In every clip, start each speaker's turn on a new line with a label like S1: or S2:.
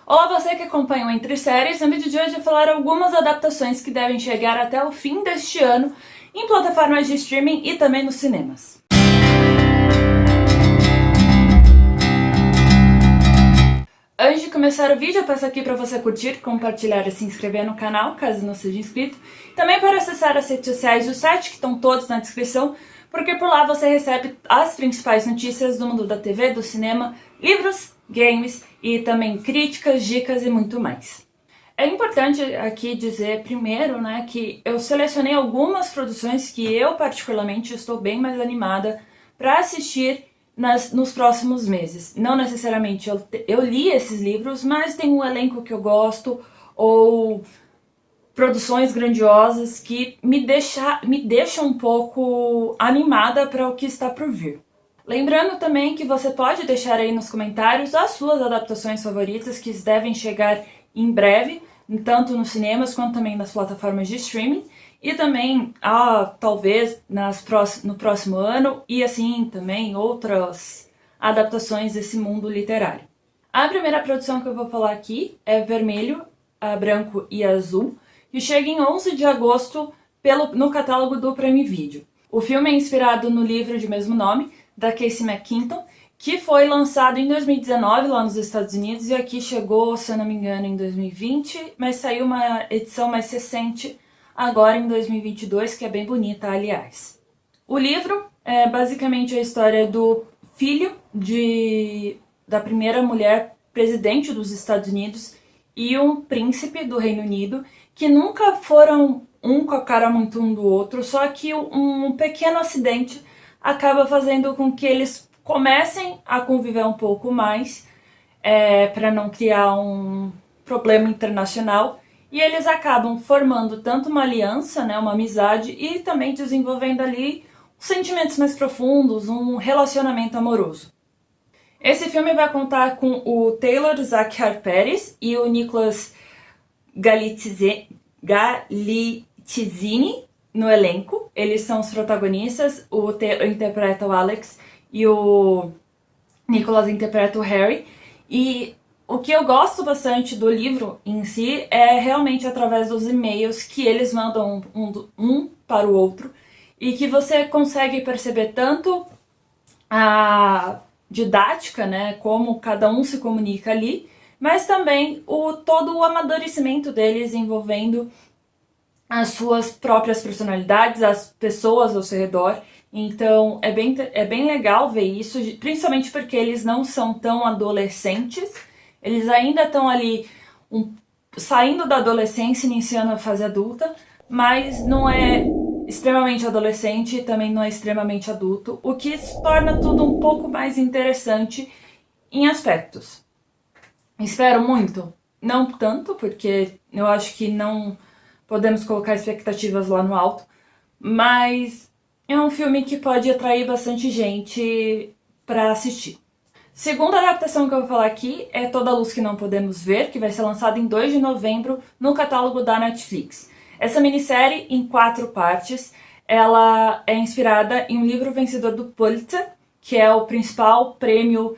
S1: Olá você que acompanha o Entre Séries, no vídeo de hoje eu vou falar algumas adaptações que devem chegar até o fim deste ano em plataformas de streaming e também nos cinemas. Antes de começar o vídeo, eu peço aqui para você curtir, compartilhar e se inscrever no canal, caso não seja inscrito. Também para acessar as redes sociais do site, que estão todas na descrição, porque por lá você recebe as principais notícias do mundo da TV, do cinema, livros, games e também críticas, dicas e muito mais. É importante aqui dizer primeiro, né, que eu selecionei algumas produções que eu particularmente estou bem mais animada para assistir nos próximos meses. Não necessariamente eu li esses livros, mas tem um elenco que eu gosto ou produções grandiosas que me deixam um pouco animada para o que está por vir. Lembrando também que você pode deixar aí nos comentários as suas adaptações favoritas que devem chegar em breve, tanto nos cinemas quanto também nas plataformas de streaming, e também, talvez, no próximo ano, e assim também outras adaptações desse mundo literário. A primeira produção que eu vou falar aqui é Vermelho, Branco e Azul, que chega em 11 de agosto no catálogo do Prime Video. O filme é inspirado no livro de mesmo nome, da Casey McKinnon, que foi lançado em 2019 lá nos Estados Unidos e aqui chegou, se eu não me engano, em 2020, mas saiu uma edição mais recente agora em 2022, que é bem bonita, aliás. O livro é basicamente a história do filho da primeira mulher presidente dos Estados Unidos e um príncipe do Reino Unido, que nunca foram um com a cara muito um do outro, só que um pequeno acidente acaba fazendo com que eles comecem a conviver um pouco mais, para não criar um problema internacional, e eles acabam formando tanto uma aliança, né, uma amizade, e também desenvolvendo ali sentimentos mais profundos, um relacionamento amoroso. Esse filme vai contar com o Taylor Zakhar Perez e o Nicholas Galitzine no elenco. Eles são os protagonistas, o Taylor interpreta o Alex e o Nicholas interpreta o Harry. E o que eu gosto bastante do livro em si é realmente através dos e-mails que eles mandam um para o outro e que você consegue perceber tanto a didática, né, como cada um se comunica ali, mas também todo o amadurecimento deles envolvendo as suas próprias personalidades, as pessoas ao seu redor. Então é bem legal ver isso, principalmente porque eles não são tão adolescentes, eles ainda estão ali saindo da adolescência, iniciando a fase adulta, mas não é extremamente adolescente e também não é extremamente adulto, o que torna tudo um pouco mais interessante em aspectos. Espero muito? Não tanto, porque eu acho que não podemos colocar expectativas lá no alto, mas é um filme que pode atrair bastante gente para assistir. Segunda adaptação que eu vou falar aqui é Toda a Luz que Não Podemos Ver, que vai ser lançada em 2 de novembro no catálogo da Netflix. Essa minissérie, em 4 partes, ela é inspirada em um livro vencedor do Pulitzer, que é o principal prêmio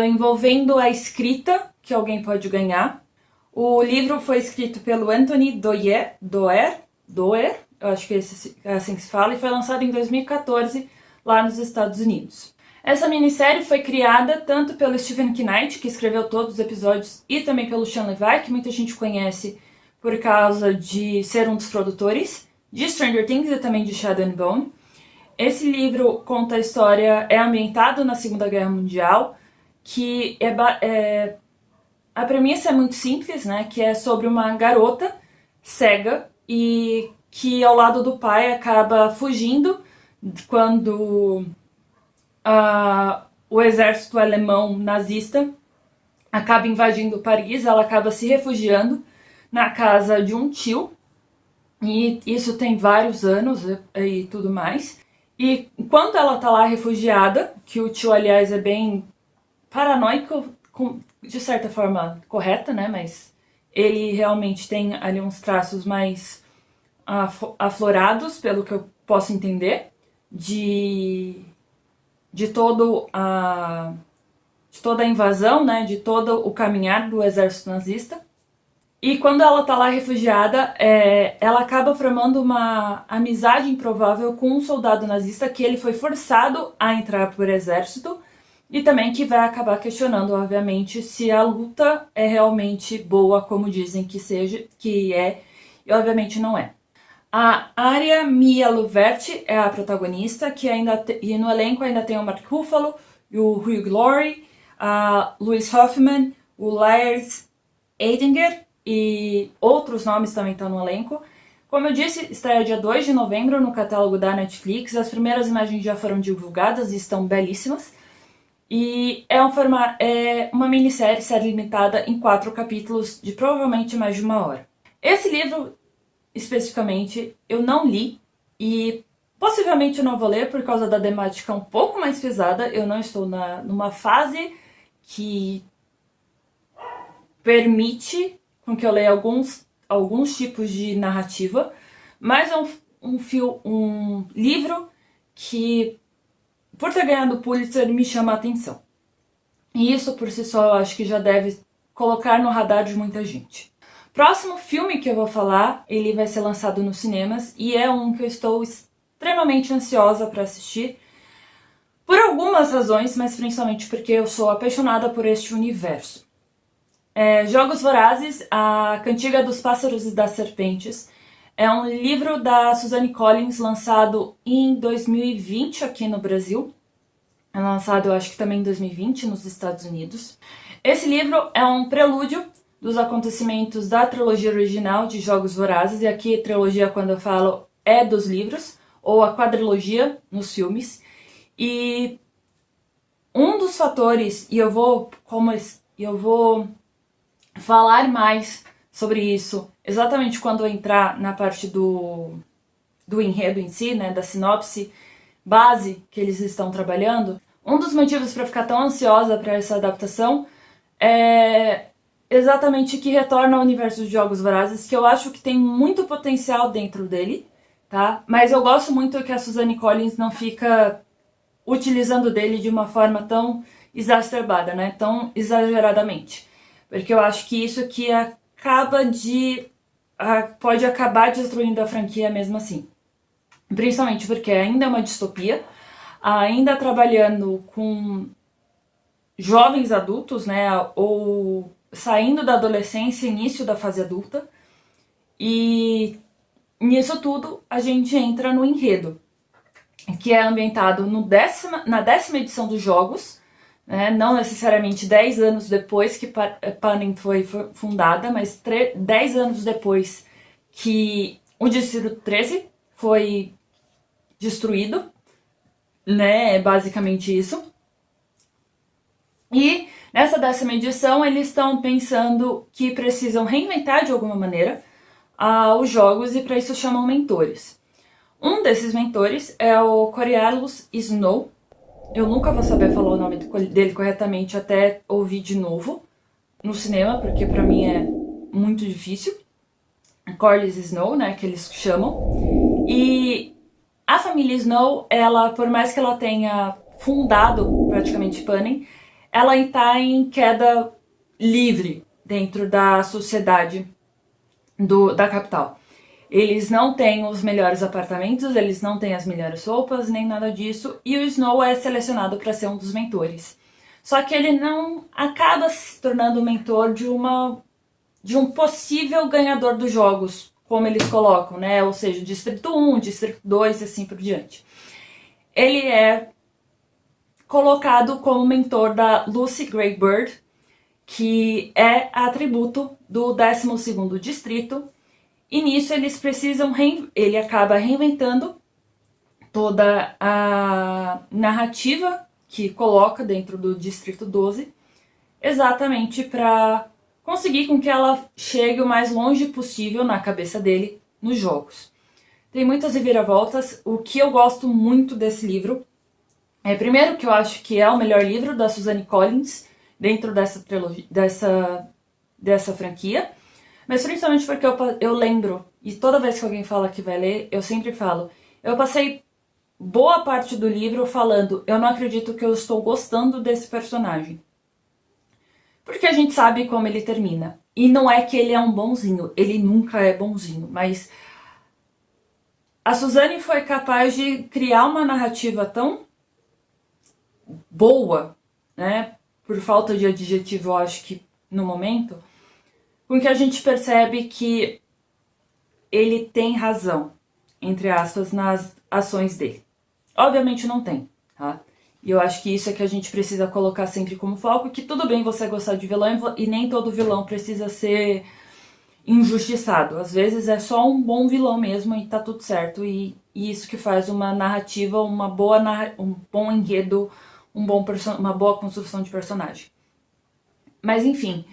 S1: envolvendo a escrita que alguém pode ganhar. O livro foi escrito pelo Anthony Doerr, eu acho que é assim que se fala, e foi lançado em 2014 lá nos Estados Unidos. Essa minissérie foi criada tanto pelo Stephen Knight, que escreveu todos os episódios, e também pelo Sean Levy, que muita gente conhece por causa de ser um dos produtores de Stranger Things e também de Shadow and Bone. Esse livro conta a história, é ambientado na Segunda Guerra Mundial, que a premissa é muito simples, né? Que é sobre uma garota cega e que ao lado do pai acaba fugindo quando o exército alemão nazista acaba invadindo Paris. Ela acaba se refugiando na casa de um tio, e isso tem vários anos e tudo mais. E enquanto ela tá lá refugiada, que o tio, aliás, é bem paranoico, de certa forma correta, né? Mas ele realmente tem ali uns traços mais aflorados, pelo que eu posso entender, de toda a invasão, né, de todo o caminhar do exército nazista. E quando ela tá lá refugiada, ela acaba formando uma amizade improvável com um soldado nazista que ele foi forçado a entrar por exército e também que vai acabar questionando, obviamente, se a luta é realmente boa como dizem que seja, que é, e obviamente não é. A Arya Mia Luverti é a protagonista, que e no elenco ainda tem o Mark Ruffalo, o Hugh Laurie, a Louis Hoffman, o Lars Eidinger e outros nomes também estão no elenco. Como eu disse, estreia dia 2 de novembro no catálogo da Netflix. As primeiras imagens já foram divulgadas e estão belíssimas. E é uma minissérie, série limitada em 4 capítulos de provavelmente mais de 1 hora. Esse livro, especificamente, eu não li e possivelmente eu não vou ler por causa da temática um pouco mais pesada. Eu não estou numa fase que permite com que eu leia alguns tipos de narrativa, mas é um livro que, por ter ganhado o Pulitzer, me chama a atenção. E isso por si só eu acho que já deve colocar no radar de muita gente. Próximo filme que eu vou falar, ele vai ser lançado nos cinemas e é um que eu estou extremamente ansiosa para assistir, por algumas razões, mas principalmente porque eu sou apaixonada por este universo. Jogos Vorazes, a Cantiga dos Pássaros e das Serpentes, é um livro da Suzanne Collins, lançado em 2020 aqui no Brasil. É lançado, eu acho que também em 2020 nos Estados Unidos. Esse livro é um prelúdio dos acontecimentos da trilogia original de Jogos Vorazes, e aqui trilogia, quando eu falo, é dos livros, ou a quadrilogia nos filmes. E um dos fatores, e eu vou falar mais sobre isso exatamente quando eu entrar na parte do enredo em si, né, da sinopse base que eles estão trabalhando. Um dos motivos para ficar tão ansiosa para essa adaptação é exatamente que retorna ao universo de Jogos Vorazes, que eu acho que tem muito potencial dentro dele, tá? Mas eu gosto muito que a Suzanne Collins não fica utilizando dele de uma forma tão exacerbada, né? Tão exageradamente. Porque eu acho que isso aqui pode acabar destruindo a franquia mesmo assim. Principalmente porque ainda é uma distopia, ainda trabalhando com jovens adultos, né, ou saindo da adolescência, início da fase adulta, e nisso tudo a gente entra no enredo, que é ambientado na 10ª edição dos jogos, né, não necessariamente 10 anos depois que Panem foi fundada, mas 10 anos depois que o Distrito 13 foi destruído, né? É basicamente isso. E nessa 10ª edição eles estão pensando que precisam reinventar de alguma maneira os jogos, e para isso chamam mentores. Um desses mentores é o Coriolanus Snow. Eu nunca vou saber falar o nome dele corretamente até ouvir de novo no cinema, porque para mim é muito difícil. Corlys Snow, né, que eles chamam. E a família Snow, ela, por mais que ela tenha fundado praticamente Panem, ela está em queda livre dentro da sociedade da capital. Eles não têm os melhores apartamentos, eles não têm as melhores roupas, nem nada disso, e o Snow é selecionado para ser um dos mentores. Só que ele não acaba se tornando mentor de um possível ganhador dos jogos, como eles colocam, né? Ou seja, Distrito 1, Distrito 2 e assim por diante. Ele é colocado como mentor da Lucy Greybird, que é atributo do 12º Distrito, e nisso ele acaba reinventando toda a narrativa que coloca dentro do Distrito 12, exatamente para conseguir com que ela chegue o mais longe possível na cabeça dele nos jogos. Tem muitas reviravoltas. O que eu gosto muito desse livro é, primeiro, que eu acho que é o melhor livro da Suzanne Collins dentro dessa franquia, mas principalmente porque eu lembro, e toda vez que alguém fala que vai ler, eu sempre falo, eu passei boa parte do livro falando, eu não acredito que eu estou gostando desse personagem. porque a gente sabe como ele termina. E não é que ele é um bonzinho, ele nunca é bonzinho, mas a Suzane foi capaz de criar uma narrativa tão boa, né? Por falta de adjetivo, eu acho que no momento, com que a gente percebe que ele tem razão, entre aspas, nas ações dele. Obviamente não tem, tá? E eu acho que isso é que a gente precisa colocar sempre como foco, que tudo bem você gostar de vilão e nem todo vilão precisa ser injustiçado. Às vezes é só um bom vilão mesmo e tá tudo certo. E isso que faz uma narrativa, um bom enredo, uma boa construção de personagem. Mas enfim,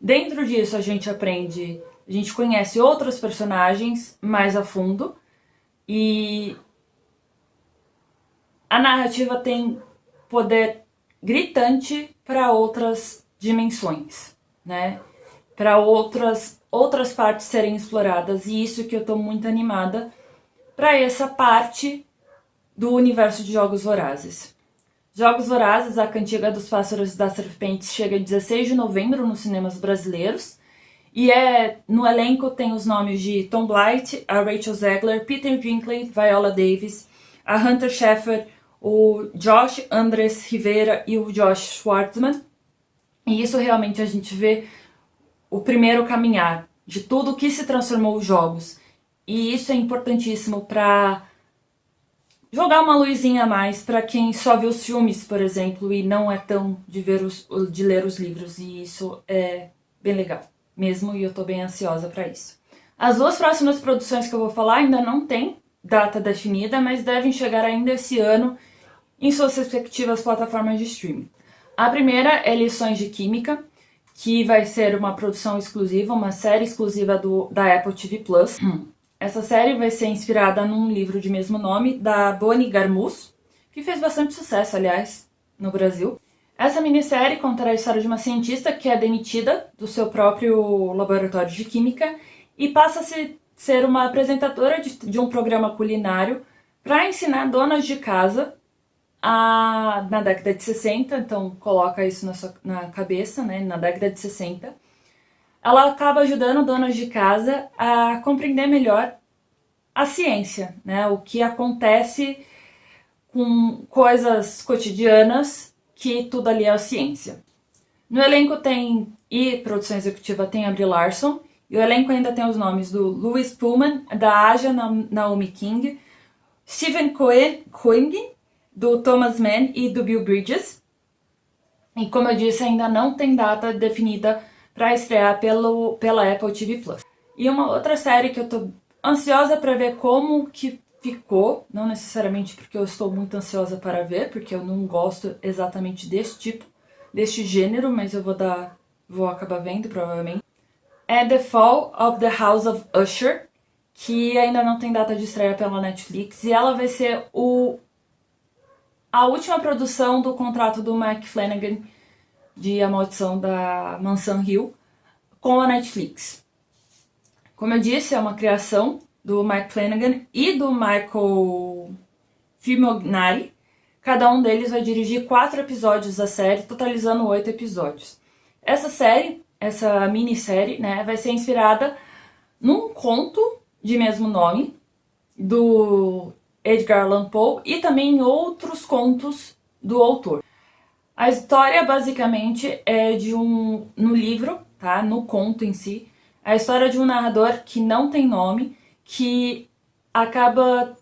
S1: dentro disso a gente conhece outros personagens mais a fundo e a narrativa tem poder gritante para outras dimensões, né? Para outras partes serem exploradas, e isso que eu tô muito animada para essa parte do universo de Jogos Vorazes. Jogos Vorazes, a Cantiga dos Pássaros e das Serpentes, chega 16 de novembro nos cinemas brasileiros. E no elenco tem os nomes de Tom Blythe, a Rachel Zegler, Peter Dinklage, Viola Davis, a Hunter Schafer, o Josh Andrés Rivera e o Josh Schwartzman. E isso realmente a gente vê o primeiro caminhar de tudo que se transformou os jogos. E isso é importantíssimo para jogar uma luzinha a mais para quem só vê os filmes, por exemplo, e não é tão de ler os livros. E isso é bem legal mesmo, e eu tô bem ansiosa para isso. As duas próximas produções que eu vou falar ainda não tem data definida, mas devem chegar ainda esse ano em suas respectivas plataformas de streaming. A primeira é Lições de Química, que vai ser uma produção exclusiva, uma série exclusiva da Apple TV Plus. Essa série vai ser inspirada num livro de mesmo nome, da Bonnie Garmus, que fez bastante sucesso, aliás, no Brasil. Essa minissérie contará a história de uma cientista que é demitida do seu próprio laboratório de química e passa a ser uma apresentadora de um programa culinário para ensinar donas de casa na década de 60, então coloca isso na cabeça, né, na década de 60. Ela acaba ajudando donas de casa a compreender melhor a ciência, né, o que acontece com coisas cotidianas, que tudo ali é a ciência. No elenco produção executiva tem a Brie Larson, e o elenco ainda tem os nomes do Louis Pullman, da Aja Naomi King, Stephen Koenig, do Thomas Mann e do Bill Bridges. E como eu disse, ainda não tem data definida para estrear pela Apple TV Plus. E uma outra série que eu tô ansiosa para ver como que ficou, não necessariamente porque eu estou muito ansiosa para ver, porque eu não gosto exatamente deste gênero, mas eu vou acabar vendo provavelmente. É The Fall of the House of Usher, que ainda não tem data de estreia pela Netflix, e ela vai ser a última produção do contrato do Mike Flanagan de A Maldição da Mansão Hill com a Netflix. Como eu disse, é uma criação do Mike Flanagan e do Michael Fiumignari. Cada um deles vai dirigir 4 episódios da série, totalizando 8 episódios. Essa minissérie, né, vai ser inspirada num conto de mesmo nome do Edgar Allan Poe e também em outros contos do autor. A história basicamente é no livro, tá? No conto em si, a história de um narrador que não tem nome, que acaba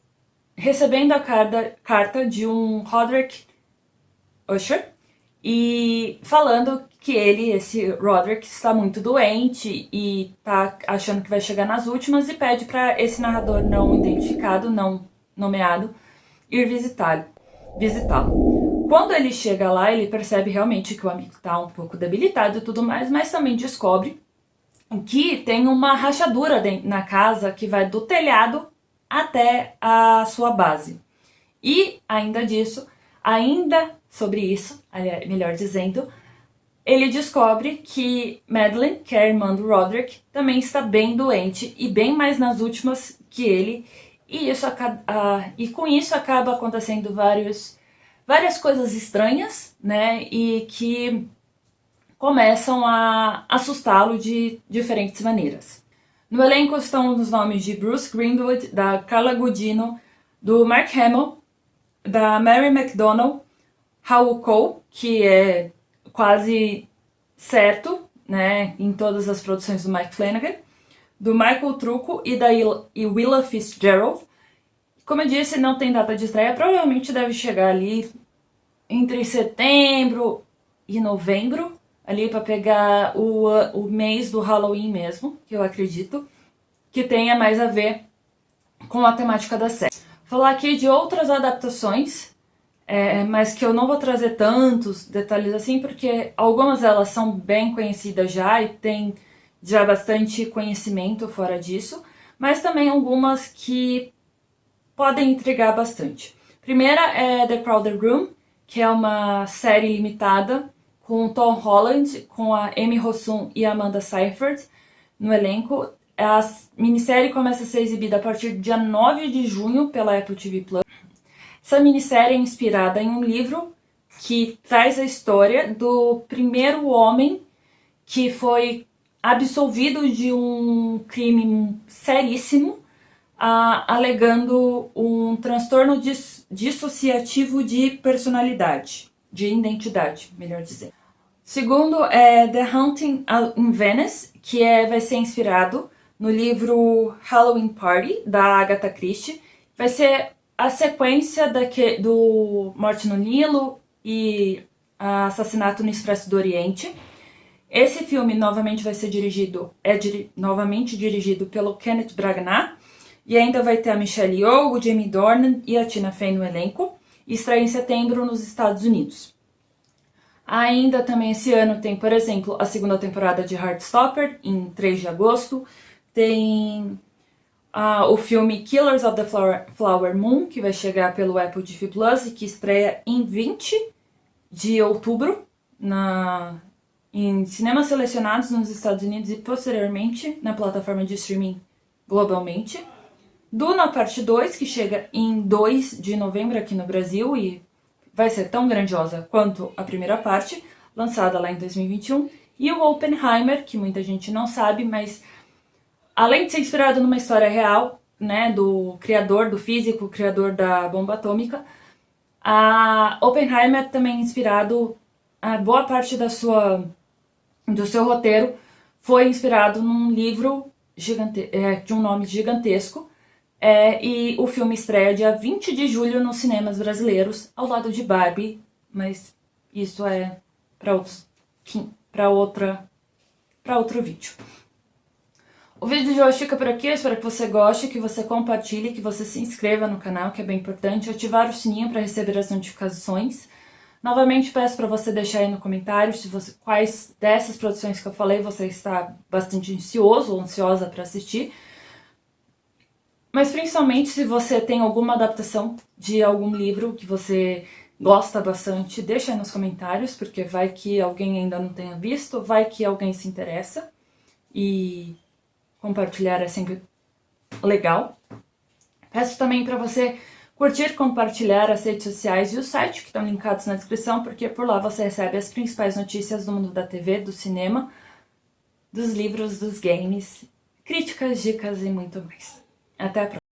S1: recebendo a carta de um Roderick Usher e falando que esse Roderick, está muito doente e tá achando que vai chegar nas últimas e pede para esse narrador não identificado, não nomeado, ir visitá-lo. Quando ele chega lá, ele percebe realmente que o amigo está um pouco debilitado e tudo mais, mas também descobre que tem uma rachadura na casa que vai do telhado até a sua base. E, ainda sobre isso, melhor dizendo, ele descobre que Madeline, que é a irmã do Roderick, também está bem doente e bem mais nas últimas que ele. E com isso acaba acontecendo várias coisas estranhas, né? E que começam a assustá-lo de diferentes maneiras. No elenco estão os nomes de Bruce Greenwood, da Carla Gugino, do Mark Hamill, da Mary McDonnell, Raoul Cole, que é quase certo, né, em todas as produções do Mike Flanagan, do Michael Trucco e da Willa Fitzgerald. Como eu disse, não tem data de estreia, provavelmente deve chegar ali entre setembro e novembro, ali para pegar o mês do Halloween mesmo, que eu acredito que tenha mais a ver com a temática da série. Vou falar aqui de outras adaptações, mas que eu não vou trazer tantos detalhes assim, porque algumas delas são bem conhecidas já e tem já bastante conhecimento fora disso, mas também algumas que podem intrigar bastante. Primeira é The Crowded Room, que é uma série limitada com Tom Holland, com a Amy Rossum e Amanda Seyfried no elenco. A minissérie começa a ser exibida a partir do dia 9 de junho pela Apple TV+. Essa minissérie é inspirada em um livro que traz a história do primeiro homem que foi absolvido de um crime seríssimo, alegando um transtorno dissociativo de personalidade, de identidade, melhor dizer. Segundo é The Haunting in Venice, que vai ser inspirado no livro Halloween Party, da Agatha Christie. Vai ser a sequência do Morte no Nilo e Assassinato no Expresso do Oriente. Esse filme novamente vai ser novamente dirigido pelo Kenneth Branagh, e ainda vai ter a Michelle Yeoh, o Jamie Dornan e a Tina Fey no elenco, e estreia em setembro nos Estados Unidos. Ainda também esse ano tem, por exemplo, a segunda temporada de Heartstopper, em 3 de agosto. Tem o filme Killers of the Flower Moon, que vai chegar pelo Apple TV Plus e que estreia em 20 de outubro em cinemas selecionados nos Estados Unidos e posteriormente na plataforma de streaming globalmente. Duna Parte 2, que chega em 2 de novembro aqui no Brasil e vai ser tão grandiosa quanto a primeira parte, lançada lá em 2021. E o Oppenheimer, que muita gente não sabe, mas além de ser inspirado numa história real, né, do criador, do físico, criador da bomba atômica, a Oppenheimer também inspirado, a boa parte do seu roteiro foi inspirado num livro de um nome gigantesco, e o filme estreia dia 20 de julho nos cinemas brasileiros, ao lado de Barbie, mas isso é para outro vídeo. O vídeo de hoje fica por aqui, eu espero que você goste, que você compartilhe, que você se inscreva no canal, que é bem importante, ativar o sininho para receber as notificações. Novamente peço para você deixar aí no comentário quais dessas produções que eu falei você está bastante ansioso ou ansiosa para assistir. Mas principalmente se você tem alguma adaptação de algum livro que você gosta bastante, deixa aí nos comentários, porque vai que alguém ainda não tenha visto, vai que alguém se interessa e compartilhar é sempre legal. Peço também para você curtir, compartilhar as redes sociais e o site que estão linkados na descrição, porque por lá você recebe as principais notícias do mundo da TV, do cinema, dos livros, dos games, críticas, dicas e muito mais. Até a próxima!